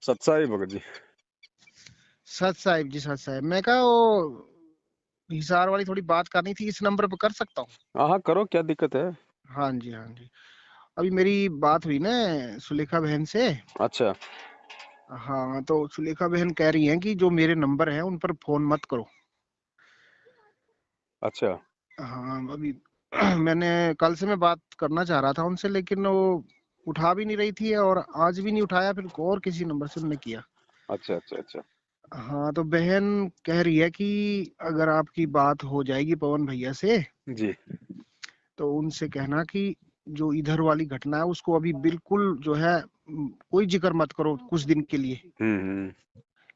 सत साहिब भगत जी। सत साहिब जी, सत साहिब। मैं कहा वो हिसार वाली थोड़ी बात करनी थी, इस नंबर पर कर सकता हूँ? हाँ हाँ, करो, क्या दिक्कत है। हाँ जी, हाँ जी। अभी मेरी बात हुई ना सुलेखा बहन से। अच्छा हाँ, तो सुलेखा बहन कह रही हैं कि जो मेरे नंबर हैं उन पर फोन मत करो। अच्छा। हाँ, अभी मैंने कल से मैं बात करना चाह रहा था उनसे, लेकिन वो उठा भी नहीं रही थी और आज भी नहीं उठाया, फिर और किसी नंबर से उन्होंने किया। अच्छा अच्छा अच्छा। हाँ, तो बहन कह रही है कि अगर आपकी बात हो जाएगी पवन भैया से, जी। तो उनसे कहना कि जो इधर वाली घटना है उसको अभी बिल्कुल जो है कोई जिक्र मत करो कुछ दिन के लिए, हम्म।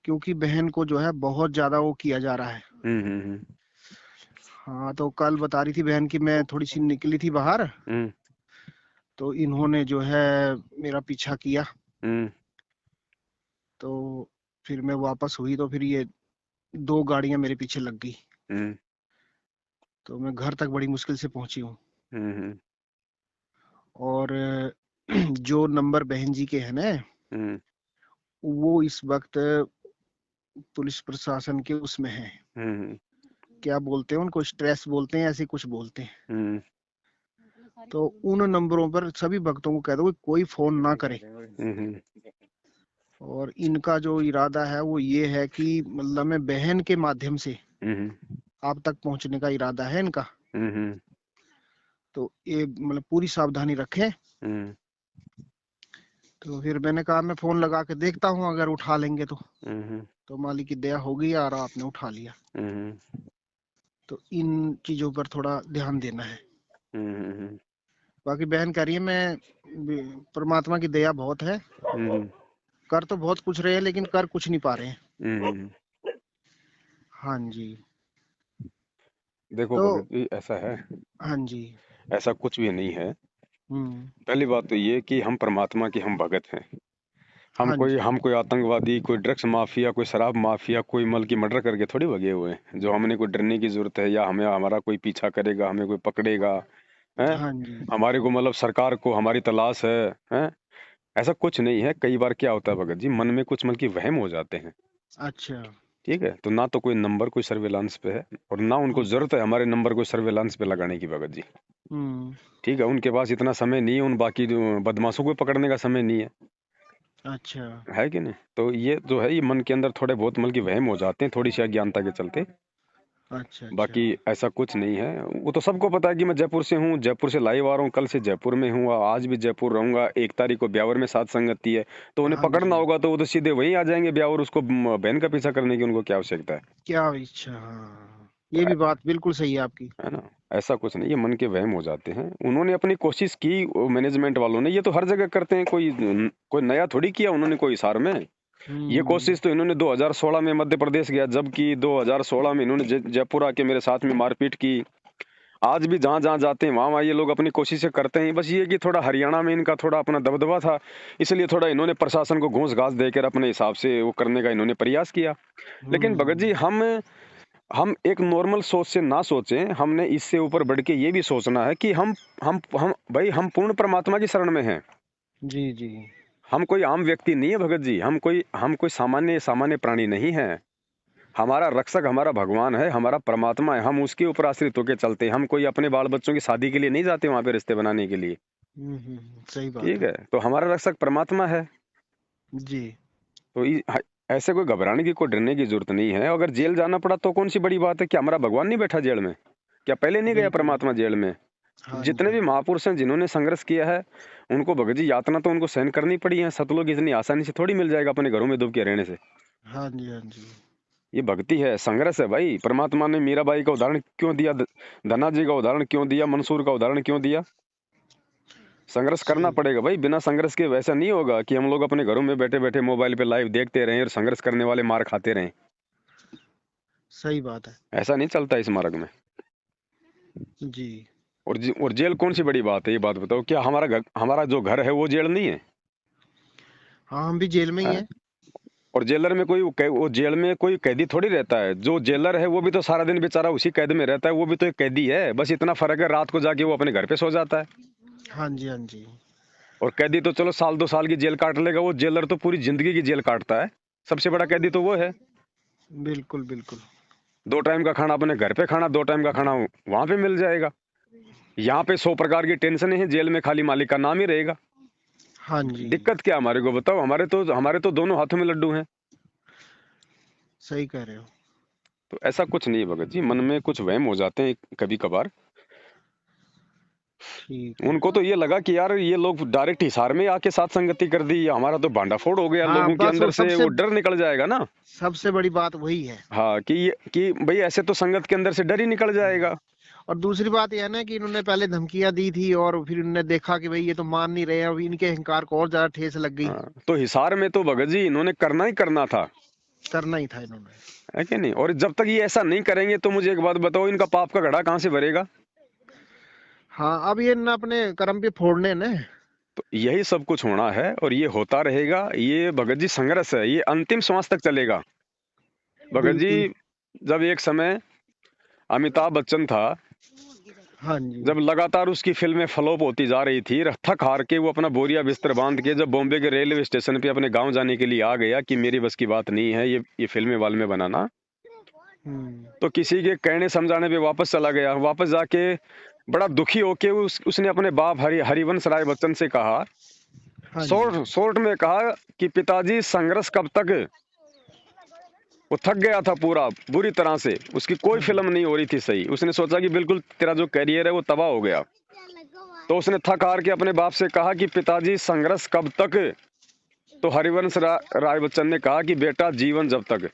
क्योंकि बहन को जो है बहुत ज्यादा वो किया जा रहा है। हम्म। हाँ, तो कल बता रही थी बहन कि मैं थोड़ी सी निकली थी बाहर, हम्म तो इन्होंने जो है मेरा पीछा किया। हम्म तो फिर मैं वापस हुई तो फिर ये दो गाड़ियां मेरे पीछे लग गई। हम्म तो मैं घर तक बड़ी मुश्किल से पहुंची हूँ। हम्म और जो नंबर बहन जी के हैं ना, हम्म वो इस वक्त पुलिस प्रशासन के उसमें है। हम्म क्या बोलते हैं उनको, स्ट्रेस बोलते हैं, ऐसे कुछ बोलते हैं। हम्म तो उन नंबरों पर सभी भक्तों को कह दो कि कोई फोन ना करे। हम्म और इनका जो इरादा है वो ये है कि मतलब मैं बहन के माध्यम से हम्म आप तक पहुंचने का इरादा है इनका। हम्म तो ये मतलब पूरी सावधानी रखें। हम्म तो फिर मैंने कहा मैं फोन लगा के देखता हूँ, अगर उठा लेंगे तो। हम्म तो मालिक की दया हो गई और आपने उठा लिया। हम्म तो इन चीजों पर थोड़ा ध्यान देना है। हम्म बाकी बहन कह रही है मैं परमात्मा की दया बहुत है, हम्म कर तो बहुत कुछ रहे हैं लेकिन कर कुछ नहीं पा रहे हैं। हम्म। हाँ जी। देखो तो भगत जी, ऐसा है, हाँ जी। ऐसा कुछ भी नहीं है। हम्म। पहली बात तो ये कि हम परमात्मा के हम भगत हैं। हाँ जी। हम कोई आतंकवादी, कोई ड्रग्स माफिया, कोई शराब माफिया, कोई मल की मर्डर करके थोड़ी भगे हुए हैं जो हमने कोई डरने की जरूरत है या हमें हमारा कोई पीछा करेगा, हमें कोई पकड़ेगा। हैं? हाँ जी। हमारे को मतलब सरकार को हमारी तलाश है। हैं? ऐसा कुछ नहीं है। कई बार क्या होता है भगत जी, मन में कुछ मन की वहम हो जाते हैं। अच्छा। ठीक है, तो ना तो कोई नंबर कोई सर्वेलांस पे है और ना उनको हम्म। जरूरत है हमारे नंबर को सर्वेलांस पे लगाने की भगत जी। हम्म। ठीक है, उनके पास इतना समय नहीं है, उन बाकी जो बदमाशों को पकड़ने का समय नहीं अच्छा। है कि नहीं। तो ये जो है, ये मन के अंदर थोड़े बहुत मन की वहम हो जाते हैं थोड़ी सी अज्ञानता के चलते। अच्छा। अच्छा। बाकी ऐसा कुछ नहीं है। वो तो सबको पता है कि मैं जयपुर से हूँ, जयपुर से लाइव आ रहा हूँ, कल से जयपुर में हूँ, आज भी जयपुर रहूंगा। 1 तारीख को ब्यावर में सात संगति है, तो उन्हें हाँ पकड़ना जी। होगा तो वो तो सीधे वहीं आ जाएंगे ब्यावर। उसको बहन का पीछा करने की उनको क्या आवश्यकता है। क्या इच्छा, हाँ तो ये भी बात बिल्कुल सही है आपकी। है ना, ऐसा कुछ नहीं, ये मन के वहम हो जाते हैं। उन्होंने अपनी कोशिश की, मैनेजमेंट वालों ने। ये तो हर जगह करते हैं, कोई कोई नया थोड़ी किया उन्होंने कोई हिसार में। ये हम्म। कोशिश तो इन्होंने 2016 में मध्य प्रदेश गया, जबकि 2016 में इन्होंने जयपुर आके मेरे साथ में मारपीट की। आज भी जहां जहां जाते हैं वहां वहां ये लोग अपनी कोशिशें करते हैं। बस ये कि थोड़ा हरियाणा में इनका थोड़ा अपना दबदबा था, इसलिए थोड़ा इन्होंने प्रशासन को घूस घास देकर अपने हिसाब से वो करने का इन्होंने प्रयास किया। लेकिन भगत जी, हम्म। हम एक नॉर्मल सोच से ना सोचें, हमने इससे ऊपर बढ़ के ये भी सोचना है कि हम भाई, हम पूर्ण परमात्मा की शरण में हैं। जी जी। हम कोई आम व्यक्ति नहीं है भगत जी, हम कोई सामान्य सामान्य प्राणी नहीं है। हमारा रक्षक हमारा भगवान है, हमारा परमात्मा है। हम उसके ऊपर आश्रित होकर चलते हैं। हम कोई अपने बाल बच्चों की शादी के लिए नहीं जाते वहां पे रिश्ते बनाने के लिए। सही बात ठीक है। है, तो हमारा रक्षक परमात्मा है। जी। तो ऐसे कोई घबराने की, कोई डरने की जरूरत नहीं है। अगर जेल जाना पड़ा तो कौन सी बड़ी बात है। क्या हमारा भगवान नहीं बैठा जेल में? क्या पहले नहीं गया बिल्कुल। परमात्मा जेल में? हाँ जितने जी। भी महापुरुष हैं जिन्होंने संघर्ष किया है, उनको भगत जी यातना तो उनको सहन करनी पड़ी है। सतलोक इतनी आसानी से थोड़ी मिल जाएगा अपने घरों में डूब के रहने से। हाँ जी। हाँ जी। ये भक्ति है, संघर्ष है भाई। परमात्मा ने मीराबाई का उदाहरण क्यों दिया, धना जी का उदाहरण क्यों दिया, मंसूर का उदाहरण क्यों दिया? संघर्ष करना सही। पड़ेगा भाई। बिना संघर्ष के वैसा नहीं होगा कि हम लोग अपने घरों में बैठे बैठे मोबाइल पे लाइव देखते रहें और संघर्ष करने वाले मार खाते रहें। सही बात है। ऐसा नहीं चलता इस मार्ग में। जी। और जेल कौन सी बड़ी बात है, ये बात बताओ। क्या हमारा जो घर है वो जेल नहीं है? हाँ, हम भी जेल में ही हैं? हैं। और जेलर में कोई वो जेल में कोई कैदी थोड़ी रहता है। जो जेलर है वो भी तो सारा दिन बेचारा उसी कैद में रहता है, वो भी तो एक कैदी है। बस इतना फर्क है, रात को जाके वो अपने घर पे सो जाता है। हाँ जी। हाँ जी। और कैदी तो चलो साल 2 साल की जेल काट लेगा, वो जेलर तो पूरी जिंदगी की जेल काटता है। सबसे बड़ा कैदी तो वो है। बिल्कुल बिल्कुल। 2 टाइम का खाना अपने घर पे खाना, 2 टाइम का खाना वहां पे मिल जाएगा। यहाँ पे 100 प्रकार की टेंशन है, जेल में खाली मालिक का नाम ही रहेगा। हाँ जी। दिक्कत क्या हमारे को बताओ? हमारे तो दोनों हाथों में लड्डू हैं। सही कह रहे हो। तो ऐसा कुछ नहीं है भगत जी, मन में कुछ वहम हो जाते हैं कभी कभार। ठीक है। उनको तो ये लगा कि यार ये लोग डायरेक्ट हिसार में आके साथ संगति कर दी, हमारा तो भांडाफोड़ हो गया, हाँ लोगों के बस वो अंदर से सबसे वो डर निकल जाएगा ना। सबसे बड़ी बात वही है। हाँ कि भाई ऐसे तो संगत के अंदर से डर ही निकल जाएगा। और दूसरी बात यह है ना कि इन्होंने पहले धमकियां दी थी और फिर इन्होंने देखा कि भाई ये तो मान नहीं रहे हैं, अभी इनके अहंकार को और ज्यादा ठेस लग गई। हाँ, तो हिसार में तो भगत जी इन्होंने करना ही करना था, करना ही था इन्होंने। है कि नहीं? और जब तक ये ऐसा नहीं करेंगे तो मुझे एक बात बताओ, इनका पाप का घड़ा कहाँ से भरेगा? हाँ अब ये ना अपने कर्म पे फोड़ने ने। तो यही सब कुछ होना है और ये होता रहेगा। ये भगत जी संघर्ष है, ये अंतिम श्वास तक चलेगा। भगत जी बिल्कुल। जब एक समय अमिताभ बच्चन था, हाँ जी। जब लगातार उसकी फिल्में फ्लॉप होती जा रही थी, थक हार के वो अपना बोरिया बिस्तर बांध के जब बॉम्बे के रेलवे स्टेशन पे अपने गांव जाने के लिए आ गया कि मेरी बस की बात नहीं है ये फिल्में वाल में बनाना, तो किसी के कहने समझाने पे वापस चला गया। वापस जाके बड़ा दुखी होके उसने अपने बाप हरिवंश राय बच्चन से कहा, हाँ जी। शॉर्ट में कहा कि पिताजी संघर्ष कब तक। वो थक गया था पूरा बुरी तरह से, उसकी कोई फिल्म नहीं हो रही थी सही। उसने सोचा कि बिल्कुल तेरा जो करियर है वो तबाह हो गया। तो उसने थक हार के अपने बाप से कहा कि पिताजी संघर्ष कब तक। तो हरिवंश राय बच्चन ने कहा कि बेटा जीवन जब तक।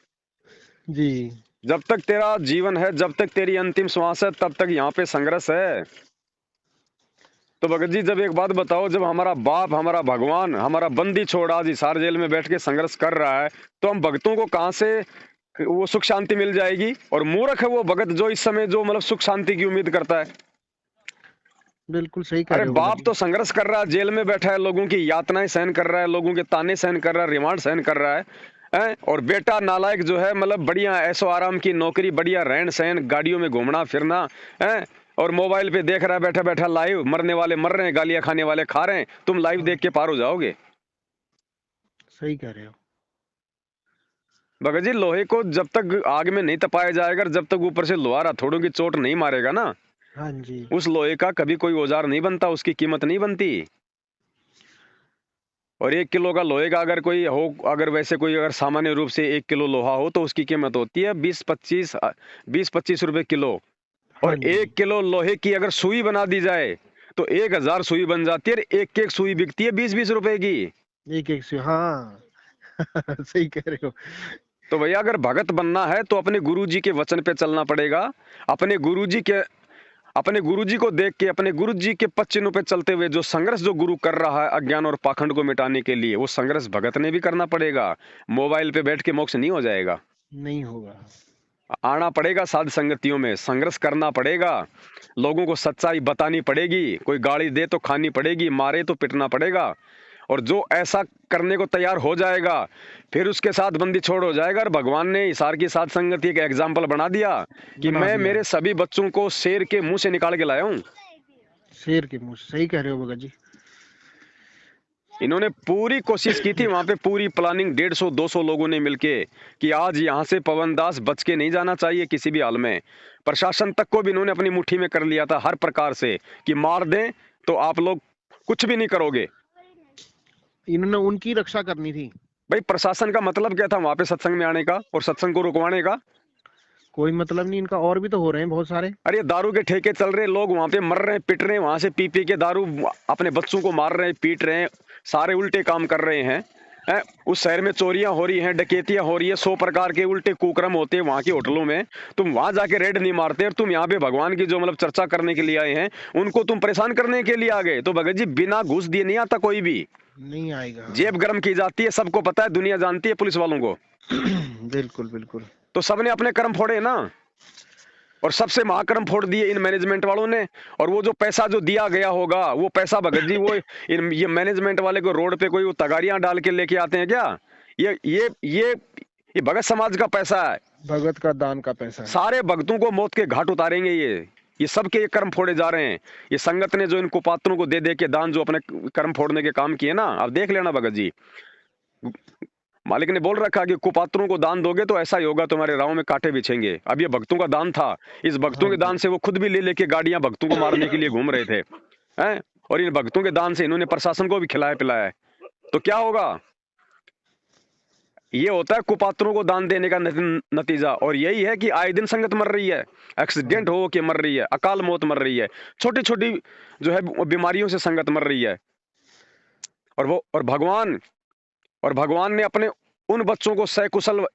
जी। जब तक तेरा जीवन है, जब तक तेरी अंतिम श्वास है, तब तक यहाँ पे संघर्ष है। तो भगत जी जब एक बात बताओ, जब हमारा बाप, हमारा भगवान, हमारा बंदी छोड़ आज हिसार जेल में बैठ के संघर्ष कर रहा है, तो हम भक्तों को कहाँ से वो सुख शांति मिल जाएगी? और मूर्ख है वो भगत जो इस समय जो मतलब सुख शांति की उम्मीद करता है। बिल्कुल सही कह अरे रहे हो भगत बाप जी। तो संघर्ष कर रहा है, जेल में बैठा है, लोगों की यातनाएं सहन कर रहा है, लोगों के ताने सहन कर रहा है, रिमांड सहन कर रहा है, हैं? और बेटा नालायक जो है मतलब बढ़िया ऐशो आराम की नौकरी, बढ़िया रहन सहन, गाड़ियों में घूमना फिरना, हैं? और मोबाइल पे देख रहा है बैठा बैठा लाइव, मरने वाले मर रहे हैं, गालियां खाने वाले खा रहे हैं। तुम लाइव देख के पार हो जाओगे? सही कह रहे हो। भगत जी लोहे को जब तक आग में नहीं तपाया जाएगा, जब तक ऊपर से लोहार हथौड़ों की चोट नहीं मारेगा ना, हाँ जी। उस लोहे का कभी कोई औजार नहीं बनता, उसकी कीमत नहीं बनती। और 1 किलो का लोहे का अगर कोई हो, अगर वैसे कोई अगर सामान्य रूप से 1 किलो लोहा हो तो उसकी कीमत होती है 20-25 रुपए किलो। हाँ और जी। 1 किलो लोहे की अगर सुई बना दी जाए तो 1000 सुई बन जाती है, और एक एक सुई बिकती है 20-20 रुपए की। एक एक से हाँ। सही कह रहे हो। तो भैया अगर भगत बनना है तो अपने गुरुजी के वचन पे चलना पड़ेगा। अपने गुरुजी को देख के, अपने गुरुजी के पद चिन्हों पे चलते हुए जो संघर्ष जो गुरु कर रहा है अज्ञान और पाखंड को मिटाने के लिए, वो संघर्ष भगत ने भी करना पड़ेगा। मोबाइल पे बैठ के मोक्ष नहीं हो जाएगा। नहीं होगा। आना पड़ेगा साध संगतियों में, संघर्ष करना पड़ेगा, लोगों को सच्चाई बतानी पड़ेगी, कोई गाली दे तो खानी पड़ेगी, मारे तो पिटना पड़ेगा। और जो ऐसा करने को तैयार हो जाएगा फिर उसके साथ बंदी छोड़ हो जाएगा। और भगवान ने हिसार की साध संगति का एग्जाम्पल बना दिया कि बना मैं दिया। मेरे सभी बच्चों को शेर के मुंह से निकाल के लाया हूं। शेर के मुंह से। सही कह रहे हो भगत जी। इन्होंने पूरी कोशिश की थी वहां पे, पूरी प्लानिंग 150-200 लोगों ने मिलके कि आज यहां से पवन दास बच के नहीं जाना चाहिए किसी भी हाल में। प्रशासन तक को भी इन्होंने अपनी मुट्ठी में कर लिया था हर प्रकार से कि मार दें तो आप लोग कुछ भी नहीं करोगे। इन्होंने उनकी रक्षा करनी थी। भाई प्रशासन का मतलब क्या था वहां पे सत्संग में आने का और सत्संग को रुकवाने का? कोई मतलब नहीं इनका, और भी तो हो रहे हैं बहुत सारे। अरे दारू के ठेके चल रहे, लोग वहां पे मर रहे हैं, पिट रहे हैं, वहां से पी पी के दारू अपने बच्चों को मार रहे हैं, पीट रहे हैं, सारे उल्टे काम कर रहे हैं। उस शहर में चोरियां हो रही हैं, डकैतियां हो रही है, 100 प्रकार के उल्टे कुकर्म होते हैं वहां की होटलों में। तुम वहां जाके रेड नहीं मारते और तुम यहाँ पे भगवान की जो मतलब चर्चा करने के लिए आए हैं उनको तुम परेशान करने के लिए आ गए। तो भगत जी बिना घूस दिए नहीं आता कोई भी, नहीं आएगा। जेब गर्म की जाती है, सबको पता है, दुनिया जानती है पुलिस वालों को। बिल्कुल बिल्कुल। तो सबने अपने कर्म फोड़े ना, और सबसे महाकर्म फोड़ दिए इन मैनेजमेंट वालों ने। और वो जो पैसा जो दिया गया होगा वो पैसा भगत जी वो ये मैनेजमेंट वाले को रोड पे कोई वो तगारियां डाल के लेके आते हैं क्या? ये भगत समाज का पैसा है। भगत का दान का पैसा है। सारे भक्तों को मौत के घाट उतारेंगे ये। ये सबके ये कर्म फोड़े जा रहे हैं। ये संगत ने जो इन कुपात्रों को दे दे के दान जो अपने कर्म फोड़ने के काम किए ना, अब देख लेना भगत जी, मालिक ने बोल रखा कि कुपात्रों को दान दोगे तो ऐसा ही होगा, तुम्हारे राहों में कांटे बिछेंगे। अब ये भक्तों का दान था, इस भक्तों हाँ के जी। दान से वो खुद भी ले लेके गाड़ियां भक्तों को मारने के लिए घूम रहे थे, हैं? और इन भक्तों के दान से इन्होंने प्रशासन को भी खिलाया पिलाया है। तो क्या होगा? ये होता है कुपात्रों को दान देने का नतीजा। और यही है कि आए दिन संगत मर रही है, हाँ एक्सीडेंट हो के मर रही है, अकाल मौत मर रही है, छोटी छोटी जो है बीमारियों से संगत मर रही है। और भगवान ने अपने उन बच्चों को सकुशल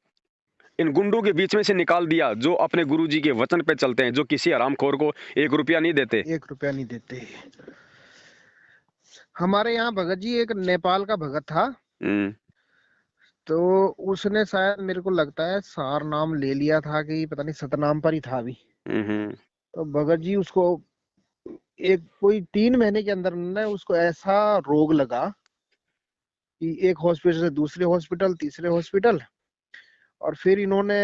इन गुंडों के बीच में से निकाल दिया, जो अपने गुरुजी के वचन पे चलते हैं, जो किसी हरामखोर को 1 रुपया नहीं देते। 1 रुपया नहीं देते। हमारे यहाँ भगत जी एक नेपाल का भगत था, हम्म तो उसने शायद मेरे को लगता है सार नाम ले लिया था कि पता नहीं सतनाम पर ही था अभी। हम्म तो भगत जी उसको एक कोई 3 महीने के अंदर ना उसको ऐसा रोग लगा कि एक हॉस्पिटल से दूसरे हॉस्पिटल, तीसरे हॉस्पिटल, और फिर इन्होंने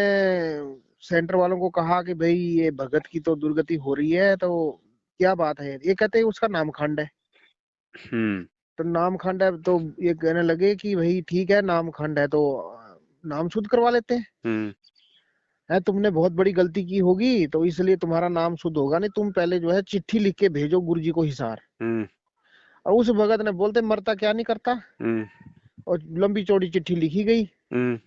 सेंटर वालों को कहा कि भाई ये भगत की तो दुर्गति हो रही है, तो क्या बात है? ये कहते हैं उसका नामखंड है। हम्म तो नामखंड है तो ये कहने लगे कि भाई ठीक है नामखंड है तो नाम शुद्ध करवा लेते हैं। हम्म है तुमने बहुत बड़ी गलती की होगी तो इसलिए तुम्हारा नाम शुद्ध होगा नहीं, तुम पहले जो है चिट्ठी लिख के भेजो गुरुजी को हिसार। हम्म और उस भगत ने बोलते मरता क्या नहीं करता, हम्म और लंबी चौड़ी चिट्ठी लिखी गई हम्म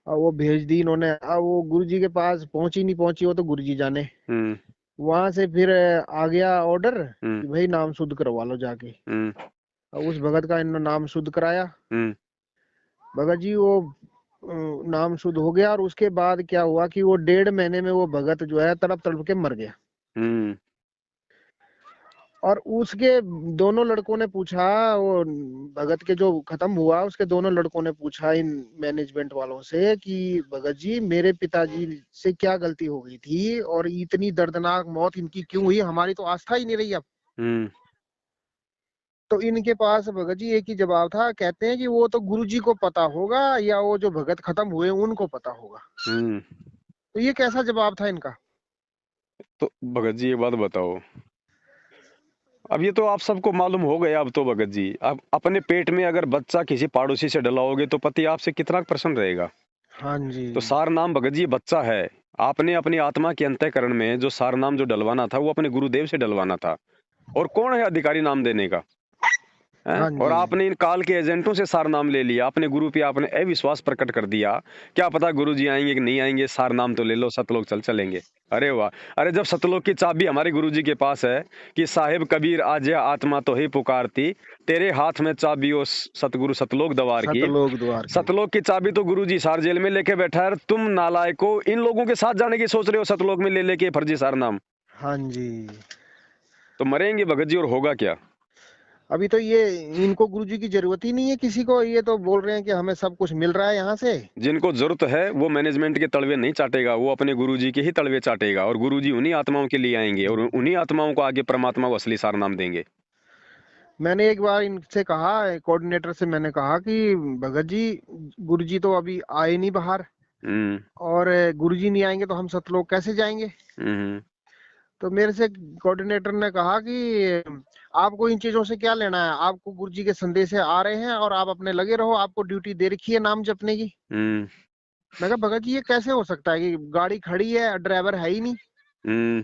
और वो भेज दी इन्होंने। अब वो गुरुजी के पास पहुंची नहीं पहुंची वो तो गुरुजी जाने। हम्म वहां से फिर आ गया ऑर्डर हम्म कि भाई नाम शुद्ध करवा लो जाके। हम्म और उस भगत का इन्होंने नाम शुद्ध कराया। हम्म भगत जी वो नाम शुद्ध हो गया, और उसके बाद क्या हुआ कि वो 1.5 महीने में वो भगत जो है तड़प तड़प के मर गया। हम्म और उसके दोनों लड़कों ने पूछा, वो भगत के जो खत्म हुआ उसके दोनों लड़कों ने पूछा इन मैनेजमेंट वालों से कि भगत जी मेरे पिताजी से क्या गलती हो गई थी और इतनी दर्दनाक मौत इनकी क्यों हुई, हमारी तो आस्था ही नहीं रही अब। हम्म तो इनके पास भगत जी एक ही जवाब था, कहते हैं कि वो तो गुरुजी को पता होगा या वो जो भगत खत्म हुए उनको पता होगा। हम्म तो ये कैसा जवाब था इनका? तो भगत जी ये बात बताओ, अब ये तो आप सबको मालूम हो गया। अब तो भगत जी, अब अपने पेट में अगर बच्चा किसी पड़ोसी से डलाओगे तो पति आपसे कितना प्रसन्न रहेगा। हाँ जी। तो सार नाम भगत जी बच्चा है। आपने अपनी आत्मा के अंतःकरण में जो सार नाम जो डलवाना था वो अपने गुरुदेव से डलवाना था। और कौन है अधिकारी नाम देने का? हैं? हाँ और जी। आपने इन काल के एजेंटों से सार नाम ले लिया, अपने गुरु पे आपने अविश्वास प्रकट कर दिया। क्या पता गुरु जी आएंगे कि नहीं आएंगे, सार नाम तो ले लो, सतलोक चल चलेंगे। अरे वाह! अरे जब सतलोक की चाबी हमारे गुरु जी के पास है कि साहिब कबीर आजा आत्मा तो ही पुकारती, तेरे हाथ में चाबी ओ सतगुरु सतलोक द्वार की। सतलोक द्वार की। सतलोक की चाबी तो गुरु जी सार जेल में लेके बैठा है, तुम नालायको इन लोगों के साथ जाने की सोच रहे हो सतलोक में ले लेके फर्जी सार नाम। हाँ जी। तो मरेंगे भगत जी, और होगा क्या? अभी तो ये इनको गुरुजी की जरूरत ही नहीं है किसी को, ये तो बोल रहे हैं कि हमें सब कुछ मिल रहा है यहाँ से। जिनको जरूरत है वो मैनेजमेंट के तलवे नहीं चाटेगा, वो अपने गुरुजी के ही तलवे चाटेगा। और गुरुजी उन्हीं आत्माओं के लिए आएंगे और उन्हीं आत्माओं को आगे परमात्मा को असली सार नाम देंगे। मैंने एक बार इनसे कहा, कोऑर्डिनेटर से मैंने कहा कि भगत जी गुरुजी तो अभी आए नहीं बाहर, हम्म और गुरुजी नहीं आएंगे तो हम सतलोक कैसे जाएंगे? हम्म तो मेरे से कोऑर्डिनेटर ने कहा कि आपको इन चीजों से क्या लेना है, आपको गुरुजी के संदेश आ रहे हैं और आप अपने लगे रहो, आपको ड्यूटी दे रखी है नाम जपने की। हम्म मैं कहा भगत जी ये कैसे हो सकता है कि गाड़ी खड़ी है, ड्राइवर है ही नहीं, हम्म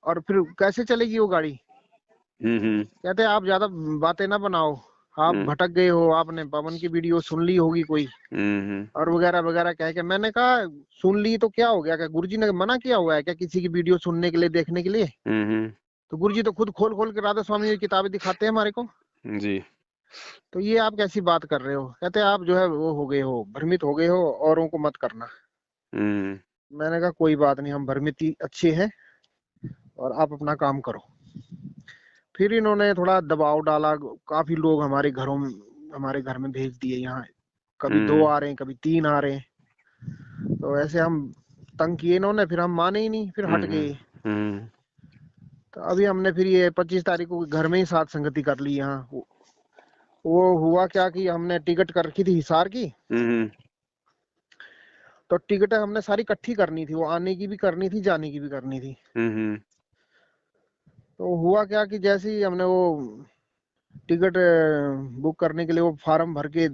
और फिर कैसे चलेगी वो गाड़ी? हम्म कहते आप ज्यादा बातें ना बनाओ, आप हम्म भटक गए हो, आपने पवन की वीडियो सुन ली होगी कोई, हम्म और वगैरह वगैरह कह के। मैंने कहा सुन ली तो क्या हो गया, क्या गुरुजी ने मना किया हुआ है क्या किसी की वीडियो सुनने के लिए, देखने के लिए? हम्म तो गुरुजी तो खुद खोल खोल के राधा स्वामी की किताबें दिखाते हैं हमारे को। जी। तो ये आप कैसी बात कर रहे हो? कहते आप जो है वो हो गए हो, भ्रमित हो गए हो, औरों को मत करना। हम्म मैंने कहा कोई बात नहीं, हम भ्रमित ही अच्छे हैं और आप अपना काम करो। फिर इन्होंने थोड़ा दबाव डाला, काफी लोग हमारे घर में भेज दिए यहाँ, कभी 2 हम्म आ रहे हैं, कभी 3 आ रहे हैं। तो ऐसे हम तंग किए इन्होंने, फिर हम माने ही नहीं, फिर हट हम्म गए। हम्म तो अभी हमने फिर ये 25 तारीख को घर में ही साथ संगति कर ली यहाँ। वो हुआ क्या कि हमने टिकट कर रखी थी हिसार की, हम्म तो टिकट हमने सारी इकट्ठी करनी थी, वो आने की भी करनी थी, जाने की भी करनी थी। हम्म तो हुआ क्या कि जैसे ही हमने वो टिकट बुक करने के लिए वो फार्म भर के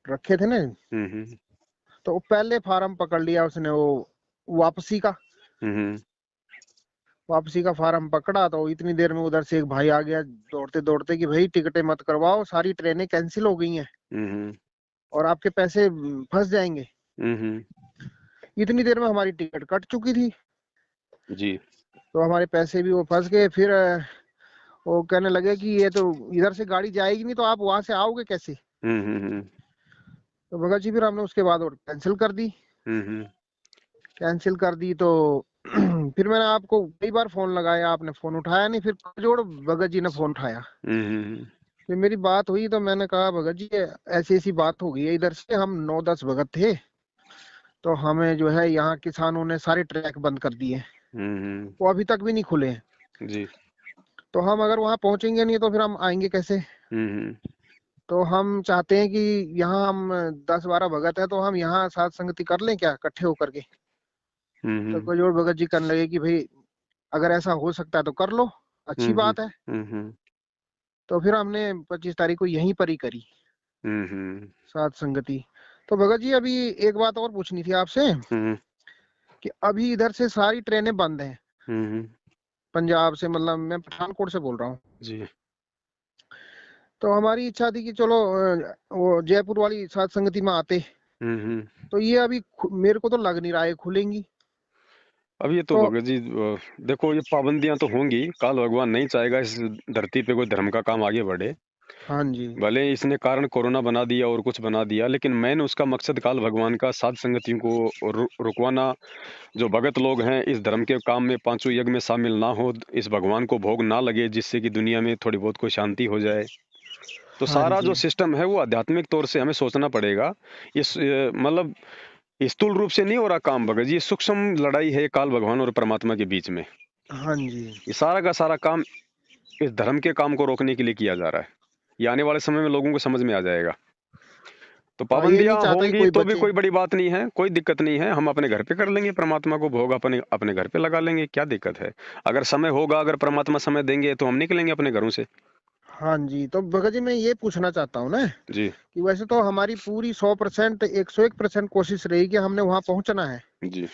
रखे थे ना, हम्म तो वो पहले फार्म पकड़ लिया उसने, वो वापसी का हम्म वापसी का फार्म पकड़ा। तो इतनी देर में उधर से एक भाई आ गया दौड़ते दौड़ते कि भाई टिकटें मत करवाओ, सारी ट्रेनें कैंसिल हो गई हैं हम्म और आपके पैसे फंस जाएंगे। हम्म इतनी देर में हमारी टिकट कट चुकी थी, जी। तो हमारे पैसे भी वो फंस गए। फिर वो कहने लगे कि ये तो इधर से गाड़ी जाएगी नहीं, तो आप वहां से आओगे कैसे। हम्म तो भगत जी फिर हमने उसके बाद और कैंसिल कर दी। हम्म कैंसिल कर दी तो फिर मैंने आपको कई बार फोन लगाया, आपने फोन उठाया नहीं। फिर जोड़ भगत जी ने फोन उठाया, हम्म फिर मेरी बात हुई तो मैंने कहा भगत जी ऐसी ऐसी बात हो गई है, इधर से हम 9-10 भगत थे, तो हमें जो है यहाँ किसानों ने सारे ट्रैक बंद कर दिए, वो अभी तक भी नहीं खुले हैं। जी। तो हम अगर वहां पहुंचेंगे नहीं तो फिर हम आएंगे कैसे। हम्म तो हम चाहते हैं कि यहाँ हम 10-12 भगत है, तो हम यहाँ साथ संगति कर लें क्या, इकट्ठे होकर के। तो हम्म कोई और भगत जी करने लगे कि भाई अगर ऐसा हो सकता है तो कर लो, अच्छी बात है। हम्म तो फिर हमने 25 तारीख को यहीं पर ही करी हम्म साथ संगति। तो भगत जी अभी एक बात और पूछनी थी आपसे हम्म कि अभी इधर से सारी ट्रेनें बंद हैं, हम्म पंजाब से, मतलब मैं पठानकोट से बोल रहा हूँ। जी। तो हमारी इच्छा थी कि चलो वो जयपुर वाली साथ संगति में आते। हम्म। तो ये अभी मेरे को तो लग नहीं रहा है खुलेंगी। अब ये तो तो भगत जी देखो, ये पाबंदियां तो होंगी, काल भगवान नहीं चाहेगा इस धरती पे कोई धर्म का काम आगे बढ़े। हाँ जी। भले इसने कारण कोरोना बना दिया और कुछ बना दिया, लेकिन मैंने उसका मकसद काल भगवान का साध संगतियों को रुकवाना। जो भगत लोग हैं इस धर्म के काम में पांचों यज्ञ में शामिल ना हो, इस भगवान को भोग ना लगे, जिससे कि दुनिया में थोड़ी बहुत कोई शांति हो जाए। तो हाँ सारा जी। जो सिस्टम है वो आध्यात्मिक तौर से हमें सोचना पड़ेगा। इस मतलब स्थूल रूप से नहीं हो रहा काम भगत जी, ये सूक्ष्म लड़ाई है काल भगवान और परमात्मा के बीच में। हाँ जी। ये सारा का सारा काम इस धर्म के काम को रोकने के लिए किया जा रहा है। ये आने वाले समय में लोगों को समझ में आ जाएगा। तो हाँ, ये पाबंदियां नहीं चाहता कि होंगी कोई तो भी बचे। कोई बड़ी बात नहीं है, कोई दिक्कत नहीं है। हम अपने घर पे कर लेंगे परमात्मा को भोग, अपने अपने घर पे लगा लेंगे, क्या दिक्कत है। अगर समय होगा, अगर परमात्मा समय देंगे तो हम निकलेंगे अपने घरों से। हाँ जी। तो भगत जी मैं ये पूछना चाहता हूँ ना जी कि वैसे तो हमारी पूरी 100%, 101% कोशिश रहेगी कि हमने वहां पहुंचना है। जी।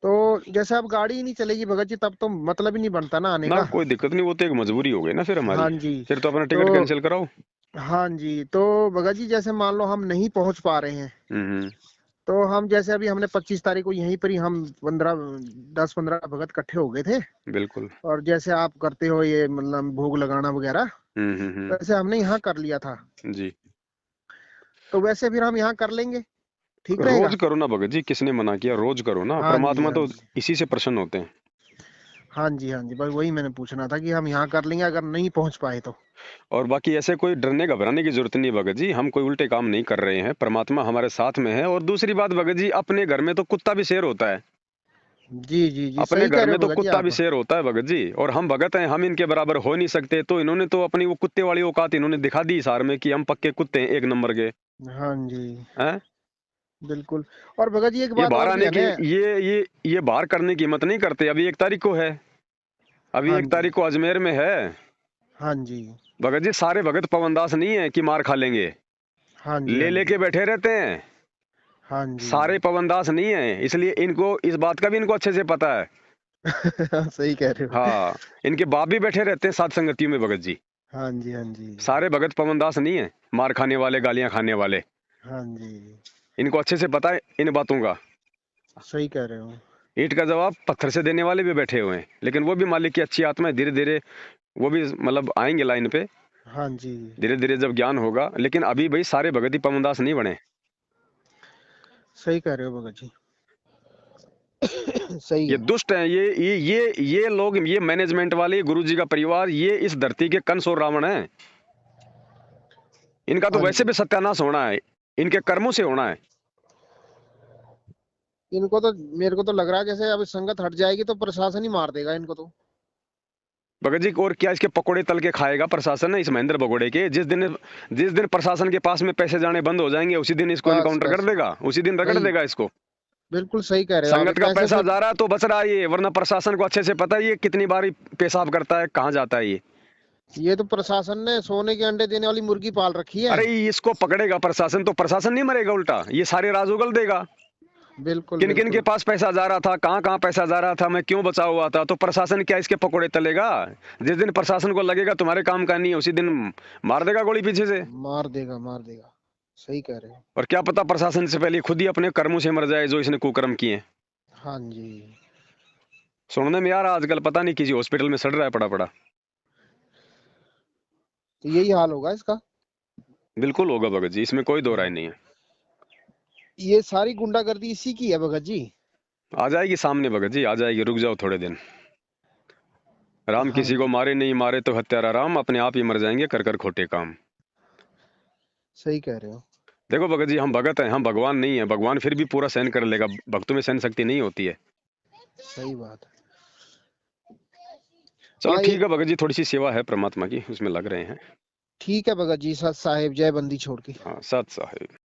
तो जैसे अब गाड़ी ही नहीं चलेगी भगत जी, तब तो मतलब ही नहीं बनता ना आने ना का। कोई दिक्कत नहीं, वो तो एक मजबूरी हो गई ना फिर हमारी। हाँ जी। फिर तो अपना तो टिकट कैंसिल कराओ। हाँ जी, तो भगत जी जैसे मान लो हम नहीं पहुंच पा रहे हैं, हम्म तो हम जैसे अभी हमने 25 तारीख को यहीं पर ही हम 10-15 भगत इकट्ठे हो गए थे, बिल्कुल। और जैसे आप करते हो ये मतलब भोग लगाना वगैरह, वैसे हमने यहाँ कर लिया था। जी। तो वैसे फिर हम यहाँ कर लेंगे, ठीक रोज रहेगा। करो ना भगत जी, किसने मना किया, रोज करो ना, हाँ जी। परमात्मा हाँ तो जी। इसी से प्रसन्न होते हैं। हाँ जी। हाँ जी, बस वही मैंने पूछना था कि हम यहाँ कर लेंगे अगर नहीं पहुंच पाए तो। और बाकी ऐसे कोई डरने घबराने की जरूरत नहीं भगत जी, हम कोई उल्टे काम नहीं कर रहे हैं, परमात्मा हमारे साथ में है। और दूसरी बात भगत जी, अपने घर में तो कुत्ता भी शेर होता है। जी जी जी, अपने सही कह घर रहे में हो तो भगत जी कुत्ता भी आप। शेर होता है भगत जी, और हम भगत हैं, हम इनके बराबर हो नहीं सकते। तो इन्होंने तो अपनी वो कुत्ते वाली औकात इन्होंने दिखा दी इस हार में कि हम पक्के कुत्ते हैं, एक नंबर के। हाँ जी, हैं? बिल्कुल। और भगत जी एक ये बात बाहर और भी आने है की, ना। ये बाहर करने की हिम्मत नहीं करते। अभी 1 तारीख को है, अभी हाँ 1 तारीख जी। को अजमेर में है। हाँ जी। भगत जी सारे भगत पवनदास नहीं है कि मार खा लेंगे, हाँ जी। ले हाँ जी। लेके बैठे रहते हैं। हाँ जी। सारे पवनदास नहीं है, इसलिए इनको इस बात का भी इनको अच्छे से पता है। सही कह रहे हो। हाँ, इनके बाप भी बैठे रहते हैं सात संगतियों में भगत जी। हाँ जी। हाँ जी। सारे भगत पवनदास नहीं है, मार खाने वाले, गालियां खाने वाले। हाँ जी, इनको अच्छे से पता है इन बातों का। सही कह रहे हो। ईंट का जवाब पत्थर से देने वाले भी बैठे हुए हैं, लेकिन वो भी मालिक की अच्छी आत्मा है। धीरे धीरे वो भी मतलब आएंगे लाइन पे, हाँ जी, धीरे धीरे जब ज्ञान होगा। लेकिन अभी भाई सारे भगत ही पवनदास नहीं बने। सही कह रहे हो भगत जी। सही ये है। दुष्ट हैं, ये लोग, ये मैनेजमेंट वाले, गुरु जी का परिवार, ये इस धरती के कंस और रावण हैं। इनका तो हाँ वैसे जी, भी सत्यानाश होना है, इनके कर्मों से होना है। इनको तो मेरे को तो लग रहा है जैसे अब संगत हट जाएगी तो प्रशासन ही मार देगा इनको तो। भगत जी और क्या इसके पकोड़े तल के खाएगा प्रशासन है इस महेंद्र भगोड़े के। जिस दिन प्रशासन के पास में पैसे जाने बंद हो जाएंगे, उसी दिन इसको बस इनकाउंटर कर बस, देगा, उसी दिन रगड़ वही देगा इसको। बिल्कुल सही कह रहे हो आप। संगत का पैसे पैसा से जा रहा है तो बच रहा है ये, वरना प्रशासन को अच्छे से पता है ये कितनी बार पेशाब करता है, कहाँ जाता है ये तो प्रशासन ने सोने के अंडे देने वाली मुर्गी पाल रखी है। अरे इसको पकड़ेगा प्रशासन तो प्रशासन नहीं मरेगा, उल्टा ये सारे राज उगल देगा। बिल्कुल किन किन के बिल्कुल। पास पैसा जा रहा था, कहाँ कहाँ पैसा जा रहा था, मैं क्यों बचा हुआ था, तो प्रशासन क्या इसके पकौड़े तलेगा? जिस दिन प्रशासन को लगेगा तुम्हारे काम का नहीं है, उसी दिन मार देगा गोली पीछे से। मार देगा मार देगा। सही कह रहे हो। और क्या पता प्रशासन से पहले खुद ही अपने कर्मों से मर जाए जो इसने कुकर्म किए। हाँ जी। सुनने में यार आजकल पता नहीं किसी हॉस्पिटल में सड़ रहा है पड़ा पड़ा। तो यही हाल होगा इसका। बिल्कुल होगा भगत जी, इसमें कोई दो राय नहीं है। ये सारी गुंडागर्दी इसी की है भगत जी। आ जाएगी सामने भगत जी, आ जाएगी, रुक जाओ थोड़े दिन। राम हाँ किसी को जी। मारे नहीं, मारे तो हत्यारा राम, अपने आप ही मर जाएंगे कर कर खोटे काम। सही कह रहे हो। देखो भगत जी, हम भगत हैं, हम भगवान नहीं है, भगवान फिर भी पूरा सहन कर लेगा, भक्तों में सहन शक्ति नहीं होती है। सही बात है। चलो हाँ ठीक है भगत जी, थोड़ी सी सेवा है परमात्मा की, उसमें लग रहे हैं। ठीक है भगत जी। सत साहेब जय बंदी छोड़ के। हाँ सत साहिब।